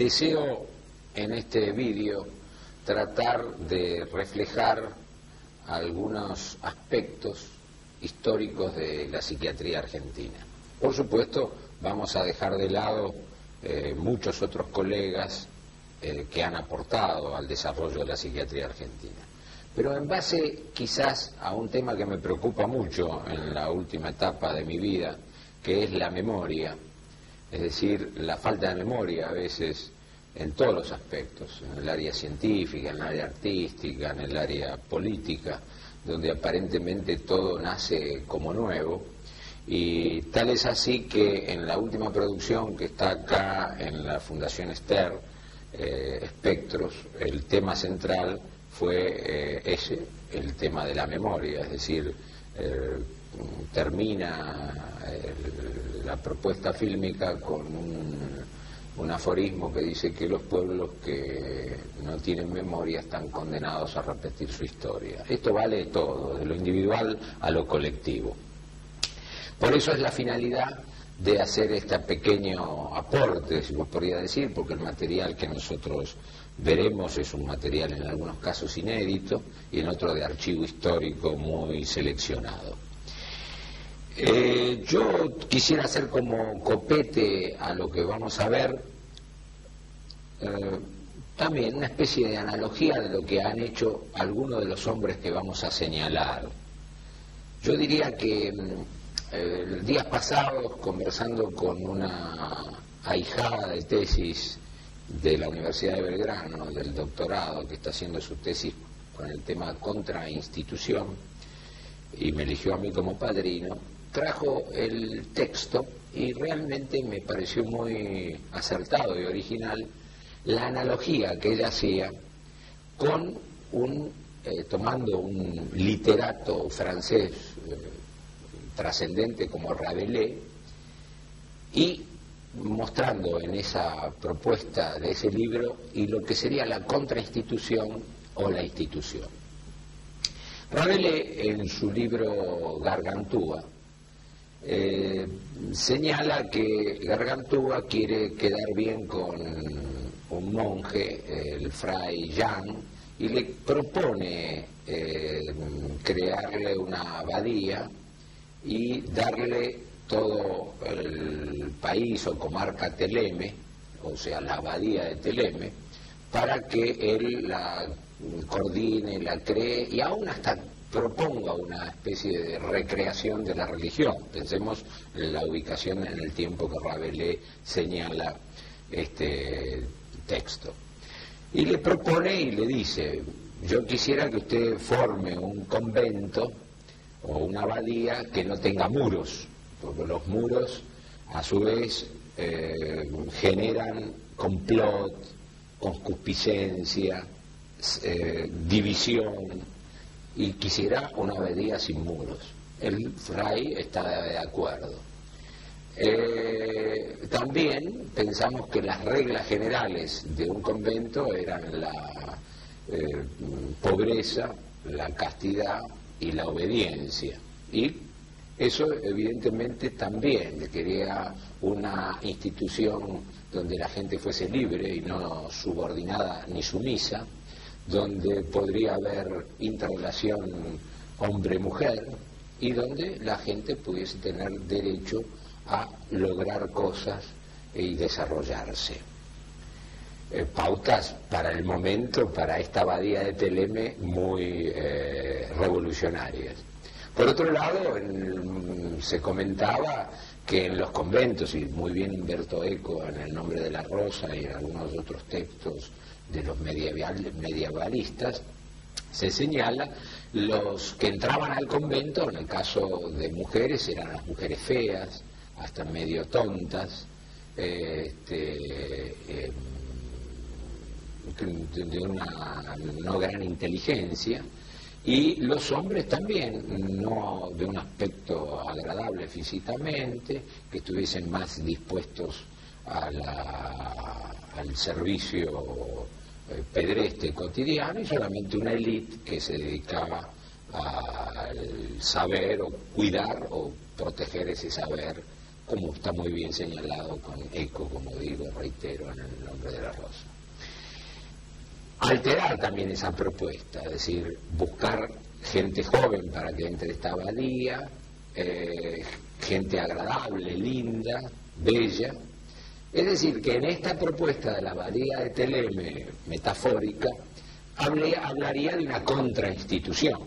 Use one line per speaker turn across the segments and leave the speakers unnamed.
Deseo en este vídeo tratar de reflejar algunos aspectos históricos de la psiquiatría argentina. Por supuesto, vamos a dejar de lado muchos otros colegas que han aportado al desarrollo de la psiquiatría argentina. Pero en base quizás a un tema que me preocupa mucho en la última etapa de mi vida, que es la memoria, es decir, la falta de memoria a veces en todos los aspectos, en el área científica, en el área artística, en el área política, donde aparentemente todo nace como nuevo, y tal es así que en la última producción que está acá en la Fundación Ester, Espectros, el tema central fue ese, el tema de la memoria, es decir, termina la propuesta fílmica con un aforismo que dice que los pueblos que no tienen memoria están condenados a repetir su historia. Esto vale todo, de lo individual a lo colectivo. Por eso es la finalidad de hacer este pequeño aporte, si vos podría decir, porque el material que nosotros veremos es un material en algunos casos inédito y en otro de archivo histórico muy seleccionado. Yo quisiera hacer como copete a lo que vamos a ver también una especie de analogía de lo que han hecho algunos de los hombres que vamos a señalar. Yo diría que días pasados, conversando con una ahijada de tesis de la Universidad de Belgrano, del doctorado, que está haciendo su tesis con el tema contrainstitución, y me eligió a mí como padrino, trajo el texto y realmente me pareció muy acertado y original la analogía que ella hacía con tomando un literato francés trascendente como Rabelais y mostrando en esa propuesta de ese libro y lo que sería la contrainstitución o la institución. Rabelais, en su libro Gargantúa, señala que Gargantúa quiere quedar bien con un monje, el fray Jean, y le propone crearle una abadía y darle todo el país o comarca Teleme, o sea, la abadía de Teleme, para que él la coordine, la cree y aún hasta proponga una especie de recreación de la religión. Pensemos en la ubicación en el tiempo que Rabelais señala este texto. Y le propone y le dice: yo quisiera que usted forme un convento o una abadía que no tenga muros, porque los muros a su vez generan complot, concupiscencia, división, y quisiera una abadía sin muros. El fray está de acuerdo. También pensamos que las reglas generales de un convento eran la pobreza, la castidad y la obediencia, y eso evidentemente también quería una institución donde la gente fuese libre y no subordinada ni sumisa, donde podría haber interrelación hombre-mujer y donde la gente pudiese tener derecho a lograr cosas y desarrollarse. Pautas para el momento, para esta abadía de Teleme, muy revolucionarias. Por otro lado, se comentaba que en los conventos, y muy bien Humberto Eco en El nombre de la rosa y en algunos otros textos de los medievalistas, se señala los que entraban al convento, en el caso de mujeres, eran las mujeres feas, hasta medio tontas, de una no gran inteligencia, y los hombres también, no de un aspecto agradable físicamente, que estuviesen más dispuestos al servicio pedestre cotidiano, y solamente una élite que se dedicaba al saber o cuidar o proteger ese saber como está muy bien señalado con eco, como digo, reitero, en el nombre de la rosa. Alterar también esa propuesta, es decir, buscar gente joven para que entre esta abadía, gente agradable, linda, bella. Es decir, que en esta propuesta de la abadía de Theleme, metafórica, hablaría de una contrainstitución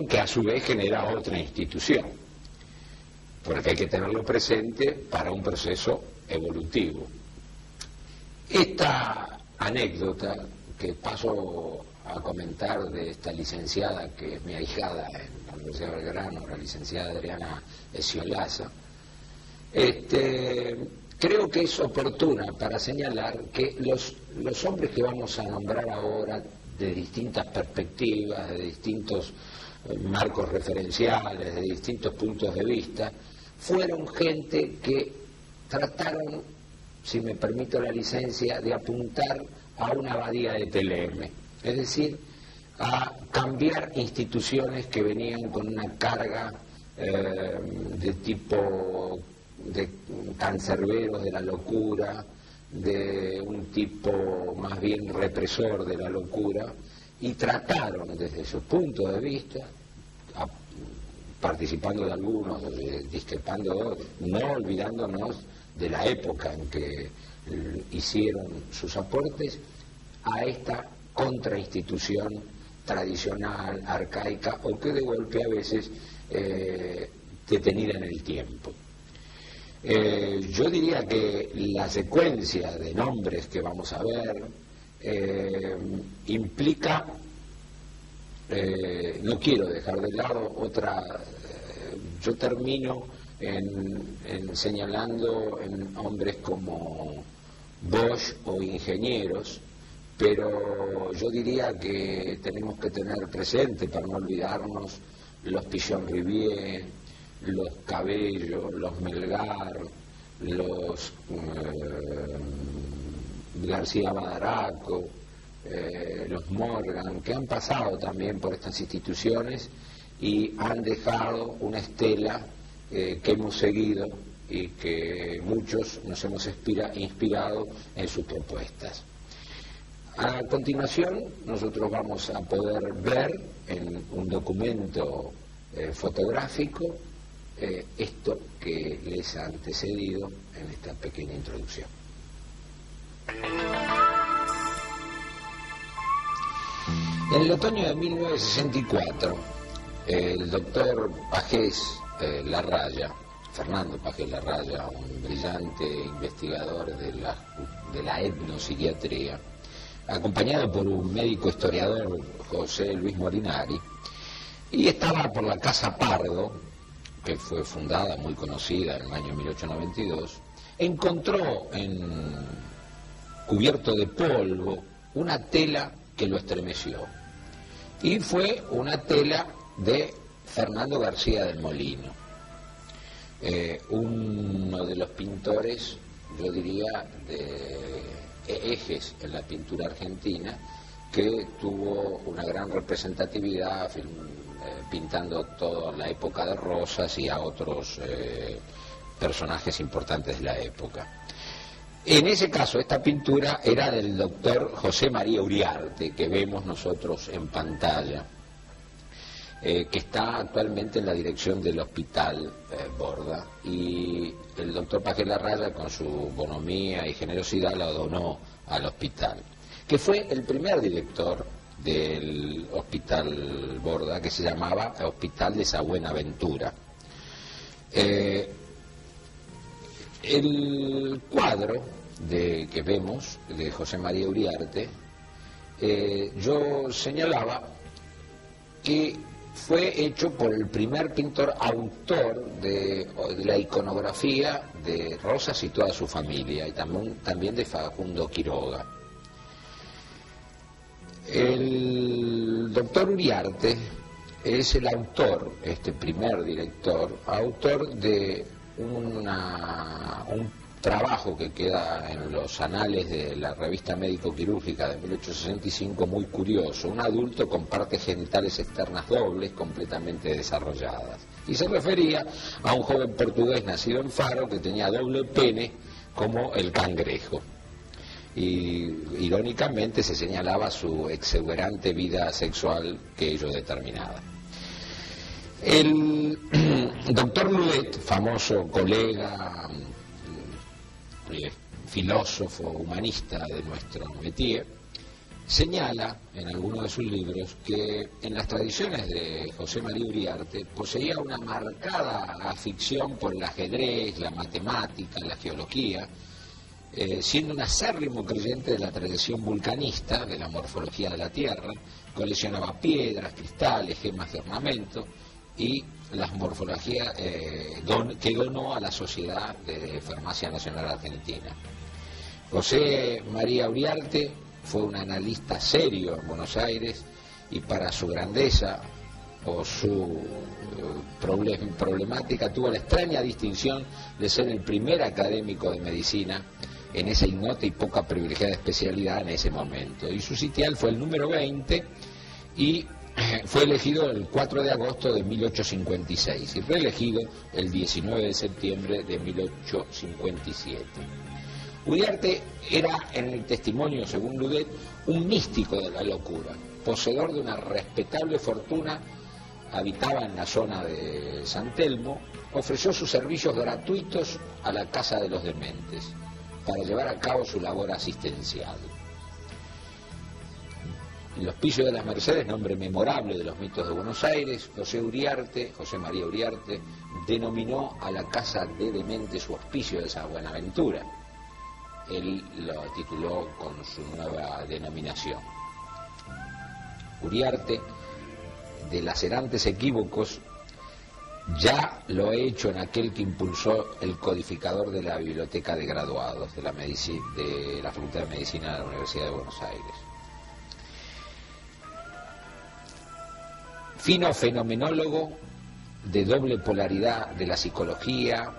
que a su vez genera otra institución, porque hay que tenerlo presente para un proceso evolutivo. Esta anécdota que paso a comentar de esta licenciada, que es mi ahijada en la Universidad de Belgrano, la licenciada Adriana Sciolassa, creo que es oportuna para señalar que los hombres que vamos a nombrar ahora, de distintas perspectivas, de distintos marcos referenciales, de distintos puntos de vista, fueron gente que trataron, si me permito la licencia, de apuntar a una abadía de Theleme, es decir, a cambiar instituciones que venían con una carga de tipo de cancerberos de la locura, de un tipo más bien represor de la locura, y trataron desde su punto de vista, participando de algunos, discrepando de otros, no olvidándonos de la época en que hicieron sus aportes a esta contrainstitución tradicional, arcaica, o que de golpe a veces detenida en el tiempo. Yo diría que la secuencia de nombres que vamos a ver implica, no quiero dejar de lado otra, yo termino en señalando en hombres como Bosch o ingenieros, pero yo diría que tenemos que tener presente, para no olvidarnos, los Pillon-Rivière, los Cabello, los Melgar, los García Badaraco, los Morgan, que han pasado también por estas instituciones y han dejado una estela que hemos seguido y que muchos nos hemos inspirado en sus propuestas. A continuación, nosotros vamos a poder ver en un documento fotográfico esto que les ha antecedido en esta pequeña introducción. En el otoño de 1964, el doctor Pagés Larraya, Fernando Pagés Larraya, un brillante investigador de la etnopsiquiatría, acompañado por un médico historiador, José Luis Molinari, y estaba por la Casa Pardo, que fue fundada, muy conocida, en el año 1892, encontró cubierto de polvo una tela que lo estremeció. Y fue una tela de Fernando García del Molino, uno de los pintores, yo diría, de ejes en la pintura argentina, que tuvo una gran representatividad pintando toda la época de Rosas y a otros personajes importantes de la época. En ese caso, esta pintura era del doctor José María Uriarte, que vemos nosotros en pantalla, que está actualmente en la dirección del Hospital Borda, y el doctor Pagés Larraya, con su bonomía y generosidad, la donó al hospital, que fue el primer director del Hospital Borda, que se llamaba Hospital de Esa Buenaventura. El cuadro que vemos de José María Uriarte, yo señalaba que fue hecho por el primer pintor autor de la iconografía de Rosas y toda su familia, y también de Facundo Quiroga. El doctor Uriarte es el autor, este primer director, autor de un trabajo que queda en los anales de la revista médico-quirúrgica de 1865 muy curioso: un adulto con partes genitales externas dobles completamente desarrolladas. Y se refería a un joven portugués nacido en Faro que tenía doble pene como el cangrejo. Y irónicamente se señalaba su exuberante vida sexual que ello determinaba. El doctor Ludet, famoso colega, filósofo, humanista de nuestro métier, señala en alguno de sus libros que en las tradiciones de José María Uriarte poseía una marcada afición por el ajedrez, la matemática, la geología, siendo un acérrimo creyente de la tradición vulcanista, de la morfología de la Tierra, coleccionaba piedras, cristales, gemas de ornamento y las morfologías que donó a la Sociedad de Farmacia Nacional Argentina. José María Uriarte fue un analista serio en Buenos Aires y para su grandeza o su problemática tuvo la extraña distinción de ser el primer académico de medicina en esa ignota y poca privilegiada especialidad en ese momento. Y su sitial fue el número 20 y fue elegido el 4 de agosto de 1856 y reelegido el 19 de septiembre de 1857. Uriarte era, en el testimonio según Ludet, un místico de la locura, poseedor de una respetable fortuna, habitaba en la zona de San Telmo, ofreció sus servicios gratuitos a la Casa de los Dementes para llevar a cabo su labor asistencial. En el Hospicio de las Mercedes, nombre memorable de los mitos de Buenos Aires, José María Uriarte, denominó a la Casa de Dementes su Hospicio de San Buenaventura. Él lo tituló con su nueva denominación. Uriarte, de lacerantes equívocos, ya lo ha hecho en aquel que impulsó el codificador de la Biblioteca de Graduados de la Facultad de Medicina de la Universidad de Buenos Aires. Fino fenomenólogo de doble polaridad de la psicología,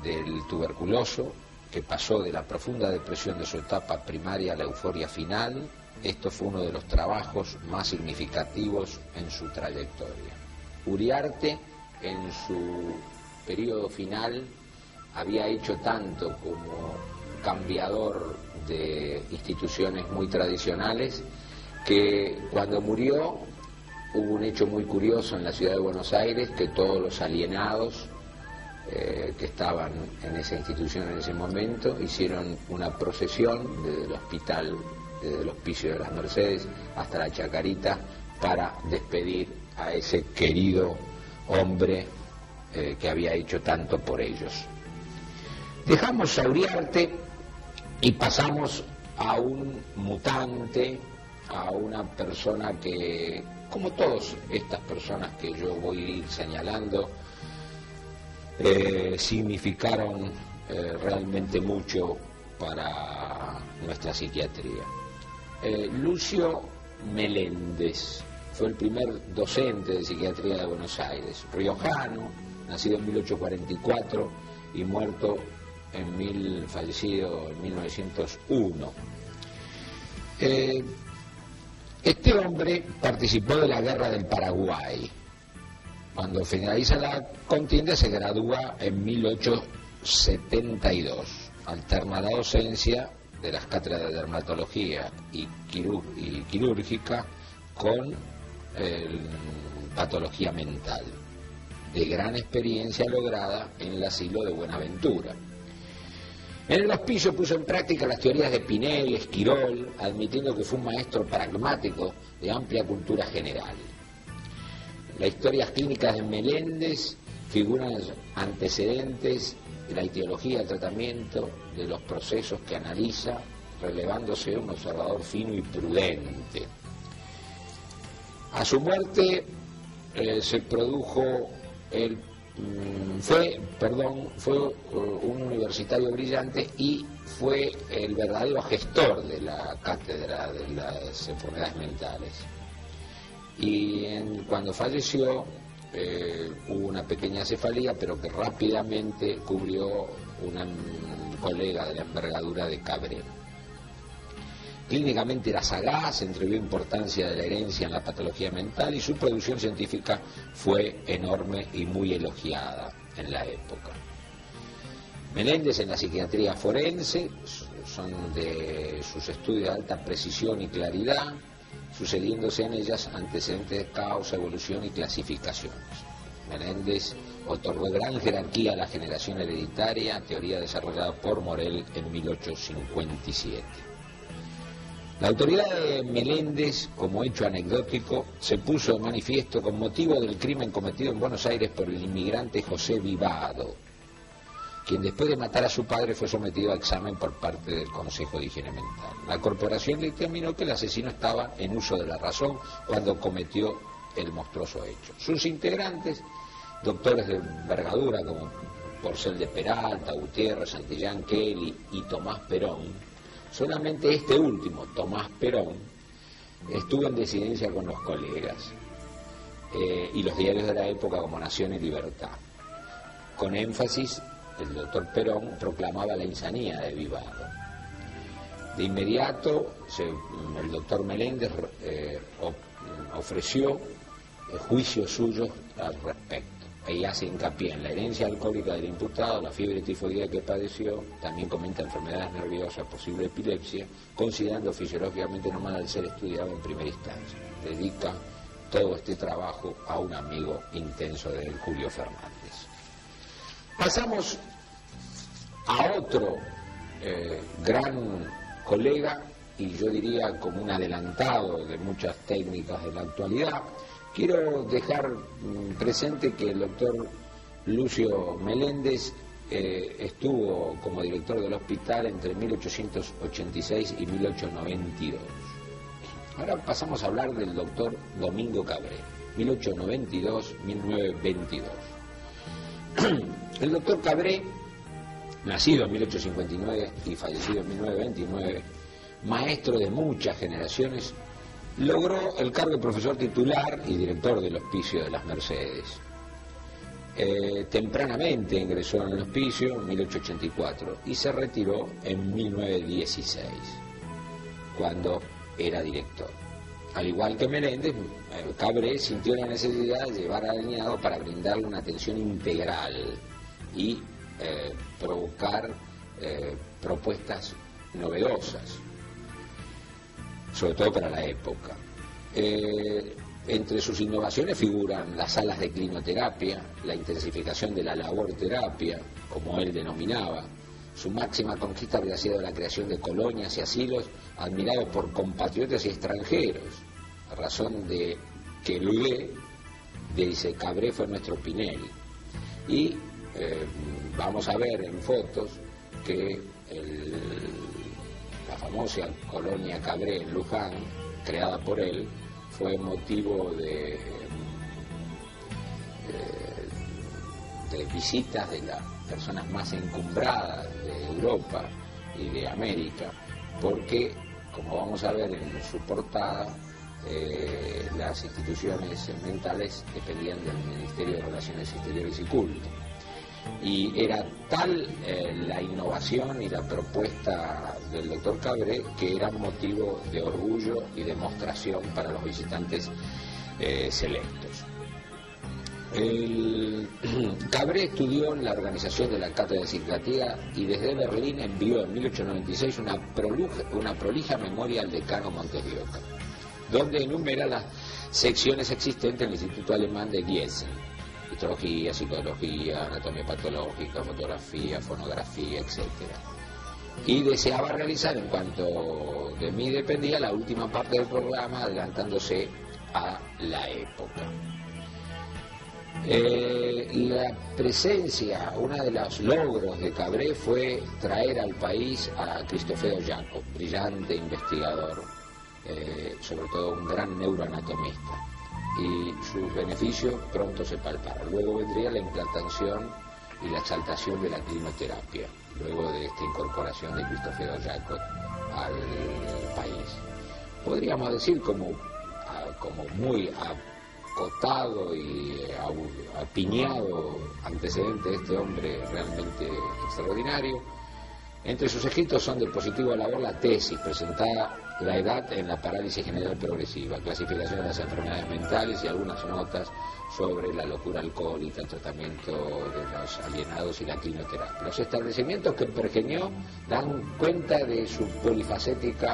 del tuberculoso, que pasó de la profunda depresión de su etapa primaria a la euforia final. Esto fue uno de los trabajos más significativos en su trayectoria. Uriarte, en su periodo final, había hecho tanto como cambiador de instituciones muy tradicionales, que cuando murió hubo un hecho muy curioso en la ciudad de Buenos Aires, que todos los alienados que estaban en esa institución en ese momento hicieron una procesión desde el hospital, desde el Hospicio de las Mercedes hasta la Chacarita, para despedir a ese querido hombre que había hecho tanto por ellos. Dejamos a Uriarte y pasamos a un mutante, a una persona que, como todas estas personas que yo voy a ir señalando, significaron realmente mucho para nuestra psiquiatría. Lucio Meléndez fue el primer docente de psiquiatría de Buenos Aires, riojano, nacido en 1844 y fallecido en 1901. Este hombre participó de la Guerra del Paraguay. Cuando finaliza la contienda se gradúa en 1872. Alterna la docencia de las cátedras de dermatología y quirúrgica con patología mental, de gran experiencia lograda en el asilo de Buenaventura. En el hospicio puso en práctica las teorías de Pinel y Esquirol, admitiendo que fue un maestro pragmático de amplia cultura general. Las historias clínicas de Meléndez figuran antecedentes de la etiología del tratamiento, de los procesos que analiza, relevándose un observador fino y prudente. A su muerte se produjo fue un universitario brillante y fue el verdadero gestor de la cátedra de las enfermedades mentales. Y cuando falleció hubo una pequeña cefalía, pero que rápidamente cubrió un colega de la envergadura de Cabré. Clínicamente era sagaz, entrevió importancia de la herencia en la patología mental y su producción científica fue enorme y muy elogiada en la época. Meléndez en la psiquiatría forense, son de sus estudios de alta precisión y claridad, sucediéndose en ellas antecedentes de causa, evolución y clasificaciones. Meléndez otorgó gran jerarquía a la generación hereditaria, teoría desarrollada por Morel en 1857. La autoridad de Meléndez, como hecho anecdótico, se puso de manifiesto con motivo del crimen cometido en Buenos Aires por el inmigrante José Vivado, quien después de matar a su padre fue sometido a examen por parte del Consejo de Higiene Mental. La corporación dictaminó que el asesino estaba en uso de la razón cuando cometió el monstruoso hecho. Sus integrantes, doctores de envergadura como Porcel de Peralta, Gutiérrez, Santillán, Kelly y Tomás Perón, solamente este último, Tomás Perón, estuvo en disidencia con los colegas y los diarios de la época como Nación y Libertad. Con énfasis, el doctor Perón proclamaba la insanía de Vivado. De inmediato, el doctor Meléndez ofreció juicios suyos al respecto. Ahí hace hincapié en la herencia alcohólica del imputado, la fiebre tifoidea que padeció, también comenta enfermedades nerviosas, posible epilepsia, considerando fisiológicamente normal al ser estudiado en primera instancia. Dedica todo este trabajo a un amigo intenso de él, Julio Fernández. Pasamos a otro gran colega, y yo diría como un adelantado de muchas técnicas de la actualidad. Quiero dejar presente que el doctor Lucio Meléndez estuvo como director del hospital entre 1886 y 1892. Ahora pasamos a hablar del doctor Domingo Cabré, 1892-1922. El doctor Cabré, nacido en 1859 y fallecido en 1929, maestro de muchas generaciones, logró el cargo de profesor titular y director del Hospicio de las Mercedes. Tempranamente ingresó en el hospicio en 1884 y se retiró en 1916, cuando era director. Al igual que Meléndez, Cabré sintió la necesidad de llevar al alineado para brindarle una atención integral y provocar propuestas novedosas, sobre todo para la época. Entre sus innovaciones figuran las salas de clinoterapia, la intensificación de la laborterapia, como él denominaba. Su máxima conquista habría sido la creación de colonias y asilos admirados por compatriotas y extranjeros, a razón de que Lulé dice: Cabré fue nuestro Pinelli. Y vamos a ver en fotos que la famosa colonia Cabré en Luján, creada por él, fue motivo de visitas de las personas más encumbradas de Europa y de América, porque, como vamos a ver en su portada, las instituciones mentales dependían del Ministerio de Relaciones Exteriores y Culto. Y era tal la innovación y la propuesta del doctor Cabré que era motivo de orgullo y demostración para los visitantes selectos. Cabré estudió en la organización de la Cátedra de Psiquiatría y desde Berlín envió en 1896 una prolija memoria al decano Montes de Oca, donde enumera las secciones existentes en el Instituto Alemán de Gießen: histología, psicología, anatomía patológica, fotografía, fonografía, etc. Y deseaba realizar, en cuanto de mí dependía, la última parte del programa, adelantándose a la época. La presencia, uno de los logros de Cabré fue traer al país a Cristofeo Jacob, brillante investigador, sobre todo un gran neuroanatomista, y sus beneficios pronto se palparon. Luego vendría la implantación y la exaltación de la clinoterapia, luego de esta incorporación de Cristofeo Jacob al país. Podríamos decir como muy acotado y apiñado antecedente de este hombre realmente extraordinario. Entre sus escritos son de positiva labor la tesis presentada la edad en la parálisis general progresiva, clasificación de las enfermedades mentales y algunas notas sobre la locura alcohólica, el tratamiento de los alienados y la quimioterapia. Los establecimientos que pergeñó dan cuenta de su polifacético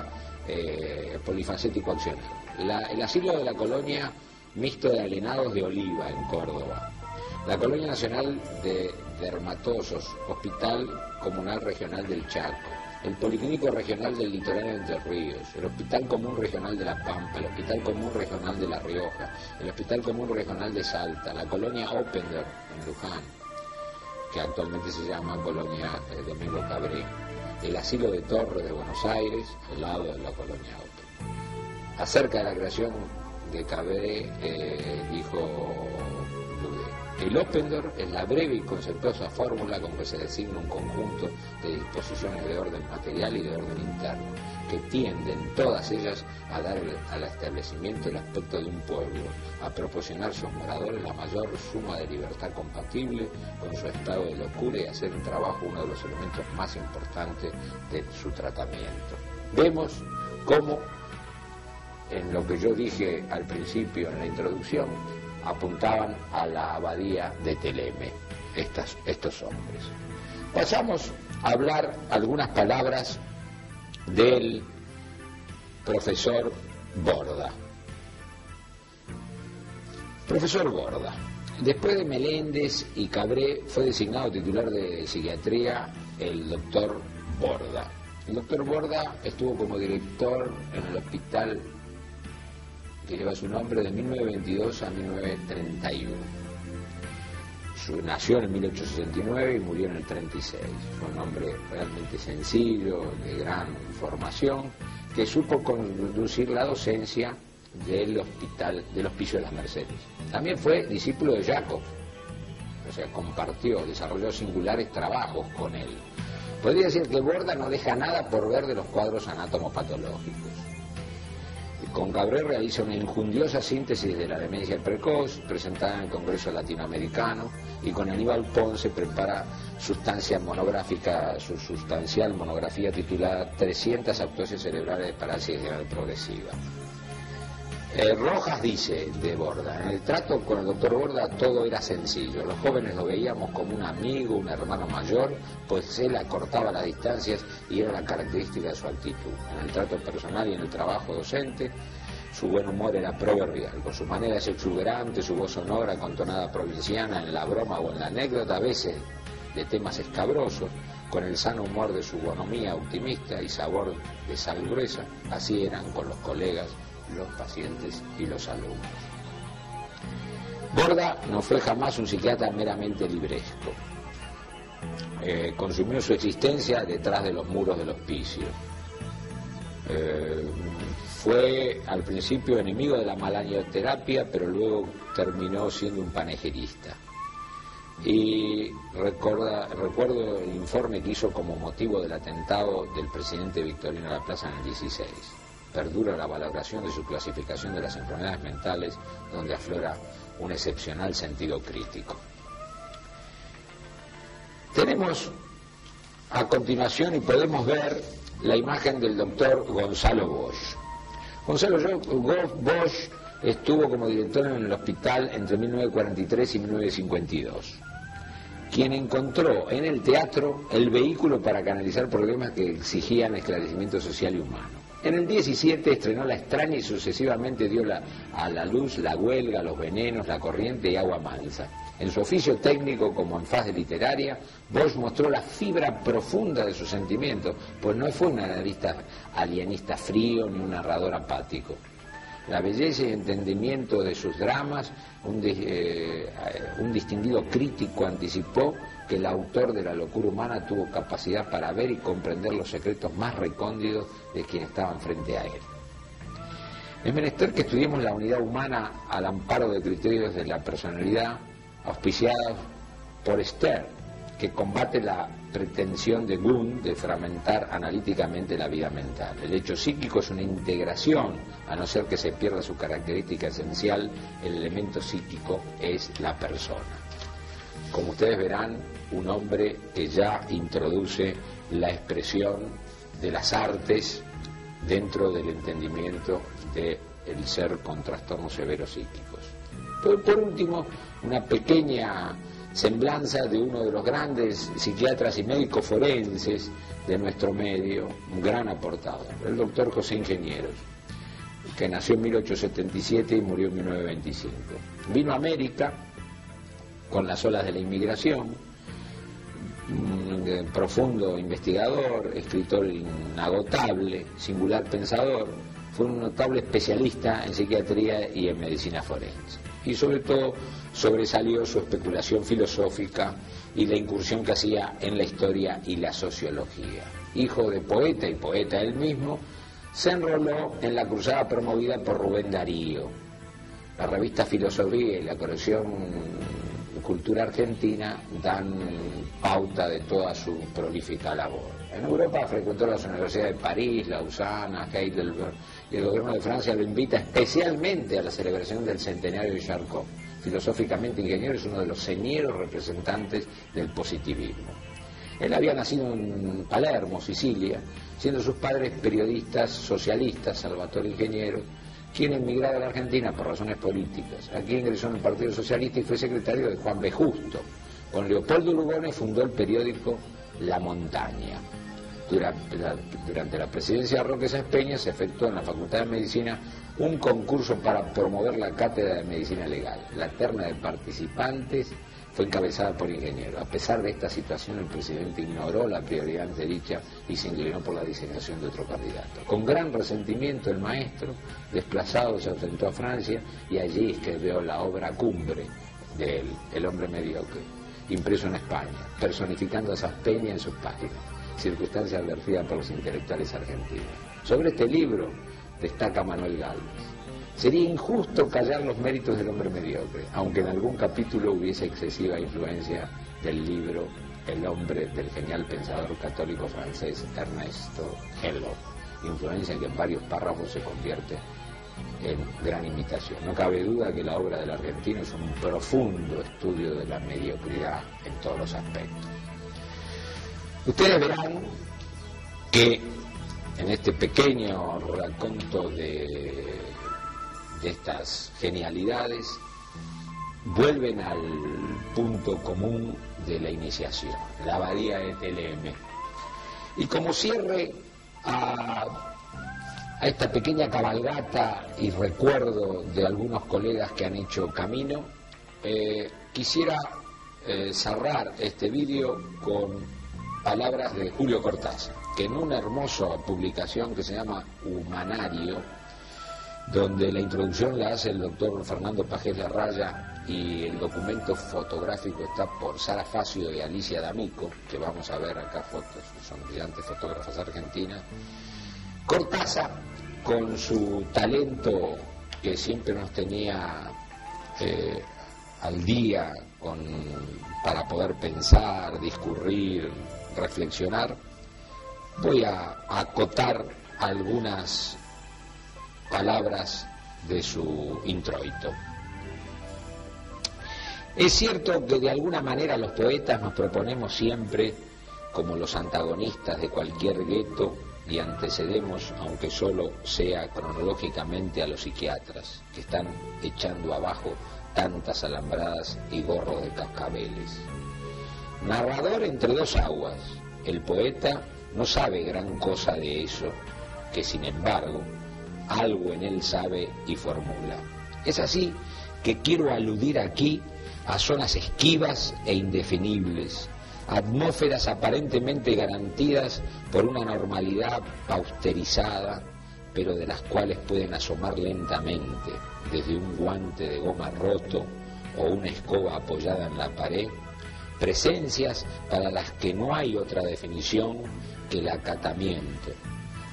accionar. El asilo de la colonia mixto de alienados de Oliva, en Córdoba. La Colonia Nacional de Dermatosos, Hospital Comunal Regional del Chaco, el Policlínico Regional del Litoral de Entre Ríos, el Hospital Común Regional de La Pampa, el Hospital Común Regional de La Rioja, el Hospital Común Regional de Salta, la Colonia Opender en Luján, que actualmente se llama Colonia Domingo Cabré, el Asilo de Torres de Buenos Aires, al lado de la Colonia Opender. Acerca de la creación de Cabré, dijo: el Opender es la breve y conceptuosa fórmula con que se designa un conjunto de disposiciones de orden material y de orden interno, que tienden todas ellas a dar al establecimiento el aspecto de un pueblo, a proporcionar a sus moradores la mayor suma de libertad compatible con su estado de locura y hacer el trabajo uno de los elementos más importantes de su tratamiento. Vemos cómo, en lo que yo dije al principio en la introducción, apuntaban a la abadía de Teleme, estos hombres. Pasamos a hablar algunas palabras del profesor Borda. Profesor Borda, después de Meléndez y Cabré, fue designado titular de psiquiatría el doctor Borda. El doctor Borda estuvo como director en el hospital que lleva su nombre de 1922 a 1931. Nació en 1869 y murió en el 36. Fue un hombre realmente sencillo, de gran formación, que supo conducir la docencia del Hospicio de las Mercedes. También fue discípulo de Jacob, o sea, desarrolló singulares trabajos con él. Podría decir que Borda no deja nada por ver de los cuadros anatomopatológicos. Con Cabré realiza una injundiosa síntesis de la demencia precoz, presentada en el Congreso Latinoamericano, y con Aníbal Ponce prepara su sustancial monografía titulada 300 autopsias cerebrales de parálisis general progresiva. Rojas dice de Borda: en el trato con el doctor Borda todo era sencillo, los jóvenes lo veíamos como un amigo, un hermano mayor, pues él acortaba las distancias y era la característica de su actitud. En el trato personal y en el trabajo docente, su buen humor era proverbial, con su manera exuberante, su voz sonora con tonada provinciana en la broma o en la anécdota, a veces de temas escabrosos, con el sano humor de su bonomía optimista y sabor de sal gruesa, así eran con los colegas, los pacientes y los alumnos. Borda no fue jamás un psiquiatra meramente libresco. Consumió su existencia detrás de los muros del hospicio. Fue al principio enemigo de la malañoterapia, pero luego terminó siendo un panegirista. Y recuerdo el informe que hizo como motivo del atentado del presidente Victorino Laplace en el 16. Perdura la valoración de su clasificación de las enfermedades mentales, donde aflora un excepcional sentido crítico. Tenemos a continuación y podemos ver la imagen del doctor Gonzalo Bosch. Gonzalo Bosch estuvo como director en el hospital entre 1943 y 1952, quien encontró en el teatro el vehículo para canalizar problemas que exigían esclarecimiento social y humano. En el 17 estrenó La extraña y sucesivamente dio a la luz La huelga, Los venenos, La corriente y Agua mansa. En su oficio técnico como en faz de literaria, Bosch mostró la fibra profunda de sus sentimientos, pues no fue un analista alienista frío ni un narrador apático. La belleza y entendimiento de sus dramas, un distinguido crítico anticipó que el autor de La locura humana tuvo capacidad para ver y comprender los secretos más recónditos de quienes estaban frente a él. Es menester que estudiemos la unidad humana al amparo de criterios de la personalidad auspiciados por Stern, que combate la pretensión de Wundt de fragmentar analíticamente la vida mental. El hecho psíquico es una integración, a no ser que se pierda su característica esencial, el elemento psíquico es la persona. Como ustedes verán, un hombre que ya introduce la expresión de las artes dentro del entendimiento del ser con trastornos severos psíquicos. Por último, una pequeña semblanza de uno de los grandes psiquiatras y médicos forenses de nuestro medio, un gran aportador, el doctor José Ingenieros, que nació en 1877 y murió en 1925. Vino a América con las olas de la inmigración, un profundo investigador, escritor inagotable, singular pensador, fue un notable especialista en psiquiatría y en medicina forense. Y sobre todo sobresalió su especulación filosófica y la incursión que hacía en la historia y la sociología. Hijo de poeta y poeta él mismo, se enroló en la cruzada promovida por Rubén Darío. La revista Filosofía y la colección Cultura Argentina dan pauta de toda su prolífica labor. En Europa frecuentó las universidades de París, Lausana, Heidelberg, y el gobierno de Francia lo invita especialmente a la celebración del centenario de Charcot. Filosóficamente Ingeniero es uno de los señeros representantes del positivismo. Él había nacido en Palermo, Sicilia, siendo sus padres periodistas socialistas, Salvatore Ingeniero, quien emigraba a la Argentina por razones políticas. Aquí ingresó en el Partido Socialista y fue secretario de Juan B. Justo. Con Leopoldo Lugones fundó el periódico La Montaña. Durante la presidencia de Roque Sáenz Peña se efectuó en la Facultad de Medicina un concurso para promover la cátedra de Medicina Legal. La terna de participantes fue encabezada por Ingeniero. A pesar de esta situación, el presidente ignoró la prioridad antedicha y se inclinó por la designación de otro candidato. Con gran resentimiento, el maestro, desplazado, se ausentó a Francia y allí escribió la obra cumbre de él, El hombre mediocre, impreso en España, personificando a Sáenz Peña en sus páginas, circunstancia advertida por los intelectuales argentinos. Sobre este libro destaca Manuel Gálvez. Sería injusto callar los méritos del hombre mediocre, aunque en algún capítulo hubiese excesiva influencia del libro El hombre del genial pensador católico francés Ernesto Hello, influencia que en varios párrafos se convierte en gran imitación. No cabe duda que la obra del argentino es un profundo estudio de la mediocridad en todos los aspectos. Ustedes verán que en este pequeño raconto de estas genialidades vuelven al punto común de la iniciación, la abadía de Theleme. Y como cierre a esta pequeña cabalgata y recuerdo de algunos colegas que han hecho camino, quisiera cerrar este vídeo con palabras de Julio Cortázar, que en una hermosa publicación que se llama Humanario, donde la introducción la hace el doctor Fernando Pajés Larraya y el documento fotográfico está por Sara Facio y Alicia D'Amico, que vamos a ver acá fotos, son brillantes fotógrafas argentinas. Cortázar, con su talento que siempre nos tenía al día para poder pensar, discurrir, reflexionar, voy a acotar algunas palabras de su introito. Es cierto que de alguna manera los poetas nos proponemos siempre como los antagonistas de cualquier gueto y antecedemos, aunque solo sea cronológicamente, a los psiquiatras que están echando abajo tantas alambradas y gorros de cascabeles. Narrador entre dos aguas, el poeta no sabe gran cosa de eso, que sin embargo algo en él sabe y formula. Es así que quiero aludir aquí a zonas esquivas e indefinibles, atmósferas aparentemente garantidas por una normalidad pausterizada, pero de las cuales pueden asomar lentamente, desde un guante de goma roto o una escoba apoyada en la pared, presencias para las que no hay otra definición que el acatamiento,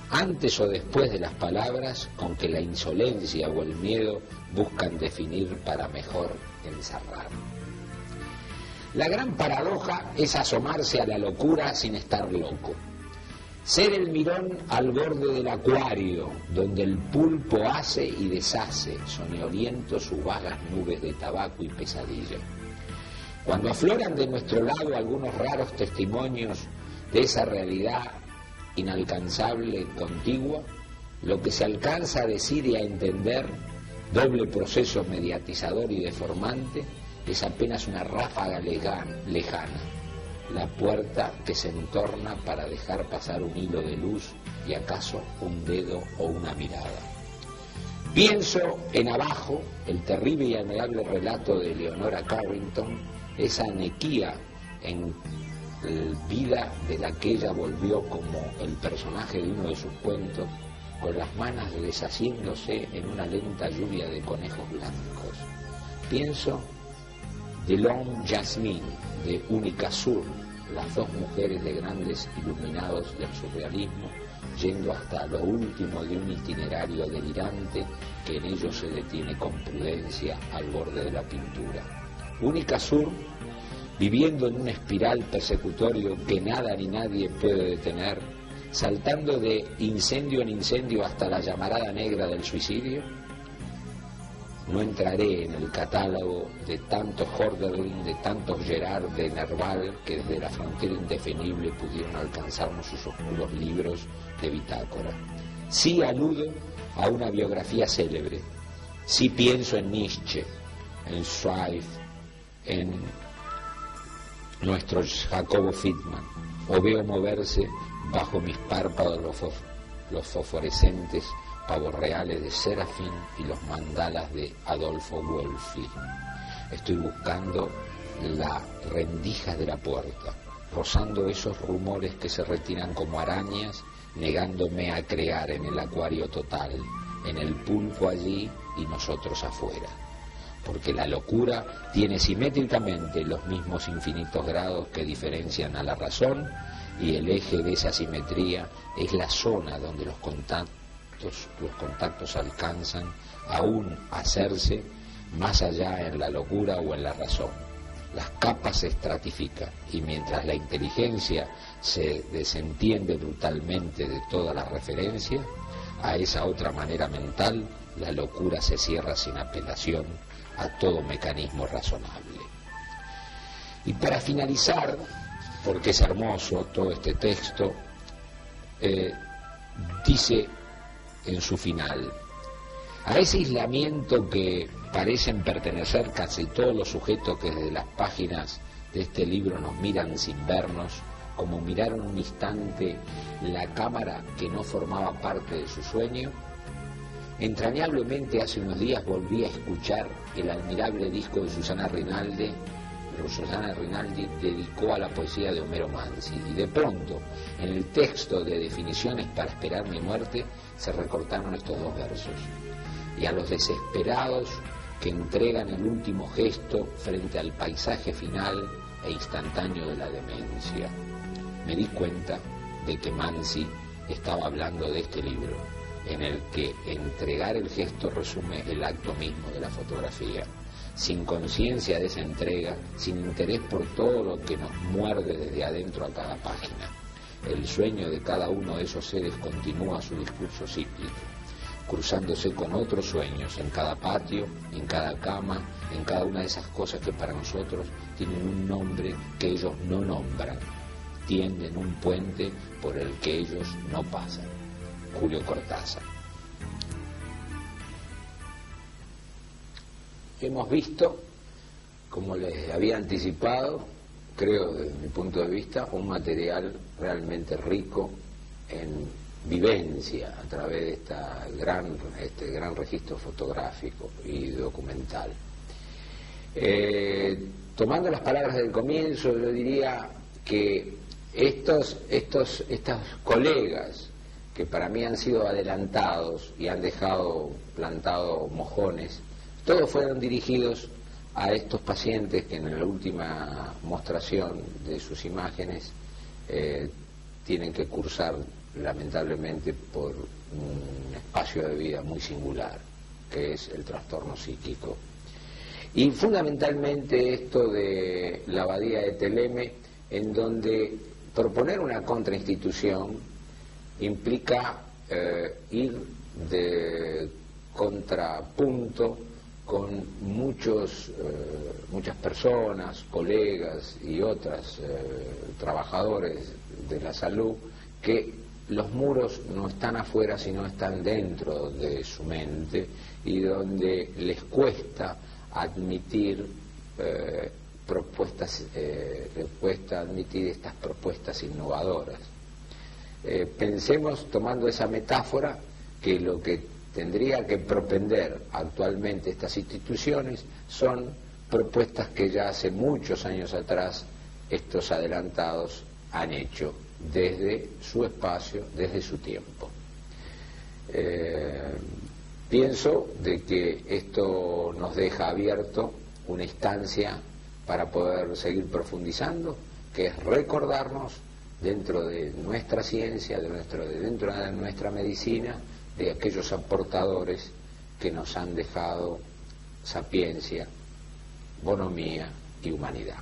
antes o después de las palabras con que la insolencia o el miedo buscan definir para mejor encerrar. La gran paradoja es asomarse a la locura sin estar loco. Ser el mirón al borde del acuario, donde el pulpo hace y deshace, soñoliento sus vagas nubes de tabaco y pesadilla. Cuando afloran de nuestro lado algunos raros testimonios de esa realidad inalcanzable, contigua, lo que se alcanza a decir y a entender, doble proceso mediatizador y deformante, es apenas una ráfaga lejana, la puerta que se entorna para dejar pasar un hilo de luz y acaso un dedo o una mirada. Pienso en Abajo, el terrible y admirable relato de Leonora Carrington, esa anequía en vida de la que ella volvió como el personaje de uno de sus cuentos, con las manos deshaciéndose en una lenta lluvia de conejos blancos. Pienso de L'Homme Jasmine, de Única Sur, las dos mujeres de grandes iluminados del surrealismo, yendo hasta lo último de un itinerario delirante que en ellos se detiene con prudencia al borde de la pintura. Única Sur, viviendo en un espiral persecutorio que nada ni nadie puede detener, saltando de incendio en incendio hasta la llamarada negra del suicidio. No entraré en el catálogo de tantos Hölderlin, de tantos Gerard de Nerval, que desde la frontera indefinible pudieron alcanzarnos sus oscuros libros de bitácora. Sí aludo a una biografía célebre, sí pienso en Nietzsche, en Zweig, en nuestro Jacobo Friedman, o veo moverse bajo mis párpados los fosforescentes pavos reales de Serafín y los mandalas de Adolfo Wolfi. Estoy buscando la rendija de la puerta, rozando esos rumores que se retiran como arañas, negándome a crear en el acuario total, en el pulpo allí y nosotros afuera. Porque la locura tiene simétricamente los mismos infinitos grados que diferencian a la razón, y el eje de esa simetría es la zona donde los contactos alcanzan aún a hacerse más allá en la locura o en la razón. Las capas se estratifican y mientras la inteligencia se desentiende brutalmente de toda la referencia a esa otra manera mental, la locura se cierra sin apelación a todo mecanismo razonable. Y para finalizar, porque es hermoso todo este texto, dice en su final: a ese aislamiento que parecen pertenecer casi todos los sujetos que desde las páginas de este libro nos miran sin vernos, como miraron un instante la cámara que no formaba parte de su sueño. Entrañablemente hace unos días volví a escuchar el admirable disco de Susana Rinaldi dedicó a la poesía de Homero Manzi, y de pronto en el texto de definiciones para esperar mi muerte se recortaron estos dos versos: y a los desesperados que entregan el último gesto frente al paisaje final e instantáneo de la demencia. Me di cuenta de que Manzi estaba hablando de este libro, en el que entregar el gesto resume el acto mismo de la fotografía, sin conciencia de esa entrega, sin interés por todo lo que nos muerde desde adentro a cada página. El sueño de cada uno de esos seres continúa su discurso cíclico, cruzándose con otros sueños en cada patio, en cada cama, en cada una de esas cosas que para nosotros tienen un nombre que ellos no nombran, tienden un puente por el que ellos no pasan. Julio Cortázar. Hemos visto, como les había anticipado, creo desde mi punto de vista, un material realmente rico en vivencia a través de este gran registro fotográfico y documental. Tomando las palabras del comienzo, yo diría que estos colegas que para mí han sido adelantados y han dejado plantados mojones, todos fueron dirigidos a estos pacientes que en la última mostración de sus imágenes tienen que cursar lamentablemente por un espacio de vida muy singular, que es el trastorno psíquico. Y fundamentalmente esto de la abadía de Teleme, en donde proponer una contrainstitución implica ir de contrapunto con muchas personas, colegas y otros trabajadores de la salud que los muros no están afuera, sino están dentro de su mente, y donde les cuesta admitir les cuesta admitir estas propuestas innovadoras. Pensemos, tomando esa metáfora, que lo que tendría que propender actualmente estas instituciones son propuestas que ya hace muchos años atrás estos adelantados han hecho desde su espacio, desde su tiempo. Pienso de que esto nos deja abierto una instancia para poder seguir profundizando, que es recordarnos dentro de nuestra ciencia, dentro de nuestra medicina, de aquellos aportadores que nos han dejado sapiencia, bonomía y humanidad.